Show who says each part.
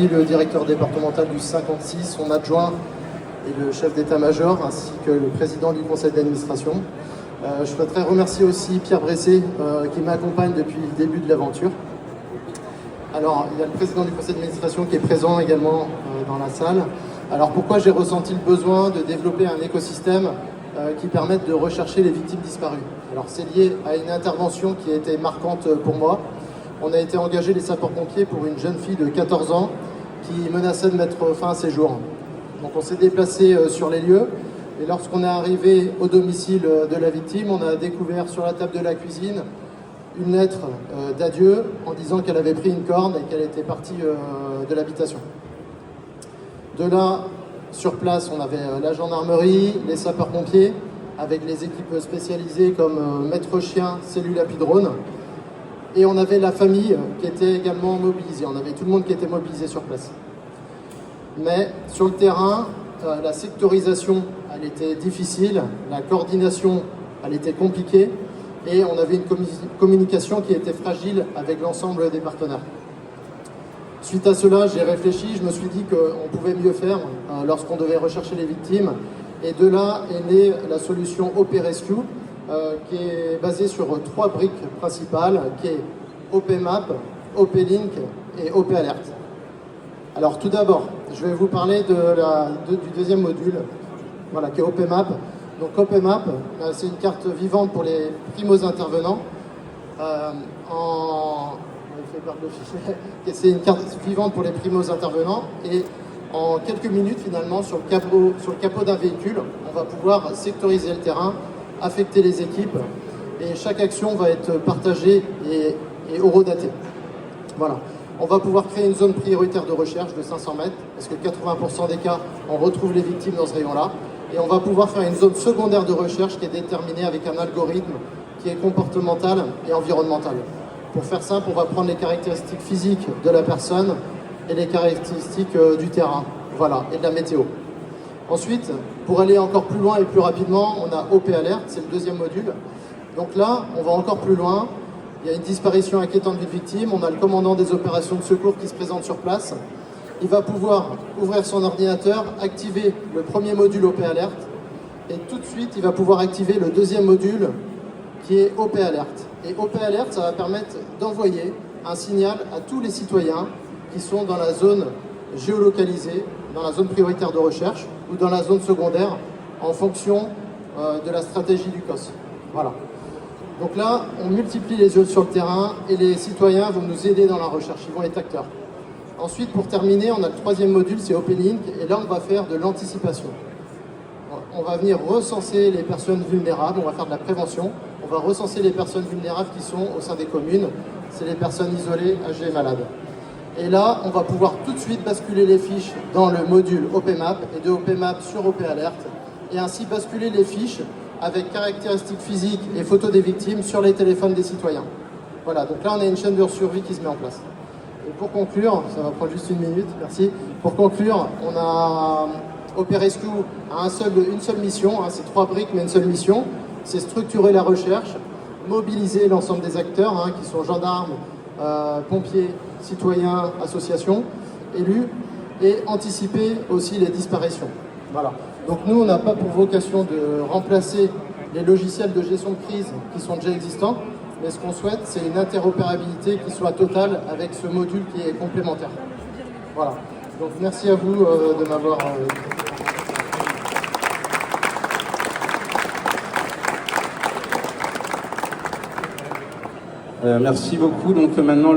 Speaker 1: Le directeur départemental du 56, son adjoint et le chef d'état-major, ainsi que le président du conseil d'administration. Je souhaiterais remercier aussi Pierre Bressé qui m'accompagne depuis le début de l'aventure. Alors, il y a le président du conseil d'administration qui est présent également dans la salle. Alors, pourquoi j'ai ressenti le besoin de développer un écosystème qui permette de rechercher les victimes disparues? Alors, c'est lié à une intervention qui a été marquante pour moi. On a été engagé les sapeurs-pompiers pour une jeune fille de 14 ans qui menaçait de mettre fin à ses jours. Donc on s'est déplacé sur les lieux et lorsqu'on est arrivé au domicile de la victime, on a découvert sur la table de la cuisine une lettre d'adieu en disant qu'elle avait pris une corne et qu'elle était partie de l'habitation. De là, sur place, on avait la gendarmerie, les sapeurs-pompiers, avec les équipes spécialisées comme maître chien, cellule apidrone. Et on avait la famille qui était également mobilisée. On avait tout le monde qui était mobilisé sur place. Mais sur le terrain, la sectorisation, elle était difficile, la coordination, elle était compliquée, et on avait une communication qui était fragile avec l'ensemble des partenaires. Suite à cela, j'ai réfléchi, je me suis dit qu'on pouvait mieux faire lorsqu'on devait rechercher les victimes. Et de là est née la solution OP Rescue, qui est basée sur 3 briques principales, qui est OPMAP, OP-Link et OP Alert. Alors tout d'abord, je vais vous parler du deuxième module, voilà, qui est OPMAP. Donc OPMAP, c'est une carte vivante pour les primos intervenants. C'est une carte vivante pour les primos intervenants et en quelques minutes finalement sur le capot d'un véhicule, on va pouvoir sectoriser le terrain, affecter les équipes et chaque action va être partagée et horodatée. Voilà. On va pouvoir créer une zone prioritaire de recherche de 500 mètres parce que 80% des cas, on retrouve les victimes dans ce rayon-là. Et on va pouvoir faire une zone secondaire de recherche qui est déterminée avec un algorithme qui est comportemental et environnemental. Pour faire simple, on va prendre les caractéristiques physiques de la personne et les caractéristiques du terrain, voilà, et de la météo. Ensuite, pour aller encore plus loin et plus rapidement, on a OP Alert, c'est le deuxième module. Donc là, on va encore plus loin. Il y a une disparition inquiétante d'une victime. On a le commandant des opérations de secours qui se présente sur place. Il va pouvoir ouvrir son ordinateur, activer le premier module OP Alert et tout de suite, il va pouvoir activer le deuxième module qui est OP Alert. Et OP Alert, ça va permettre d'envoyer un signal à tous les citoyens qui sont dans la zone géolocalisée, dans la zone prioritaire de recherche ou dans la zone secondaire en fonction de la stratégie du COS. Voilà. Donc là, on multiplie les yeux sur le terrain et les citoyens vont nous aider dans la recherche, ils vont être acteurs. Ensuite, pour terminer, on a le troisième module, c'est OP-Link, et là, on va faire de l'anticipation. On va venir recenser les personnes vulnérables, on va faire de la prévention, on va recenser les personnes vulnérables qui sont au sein des communes, c'est les personnes isolées, âgées et malades. Et là, on va pouvoir tout de suite basculer les fiches dans le module OPMAP et de OPMAP sur OP Alert, et ainsi basculer les fiches avec caractéristiques physiques et photos des victimes sur les téléphones des citoyens. Voilà, donc là on a une chaîne de survie qui se met en place. Et pour conclure, ça va prendre juste une minute, merci. Pour conclure, on a OP Rescue a une seule mission, c'est 3 briques mais une seule mission, c'est structurer la recherche, mobiliser l'ensemble des acteurs, qui sont gendarmes, pompiers, citoyens, associations, élus, et anticiper aussi les disparitions. Voilà. Donc nous, on n'a pas pour vocation de remplacer les logiciels de gestion de crise qui sont déjà existants, mais ce qu'on souhaite, c'est une interopérabilité qui soit totale avec ce module qui est complémentaire. Voilà. Donc merci à vous de m'avoir...
Speaker 2: Merci beaucoup. Donc maintenant,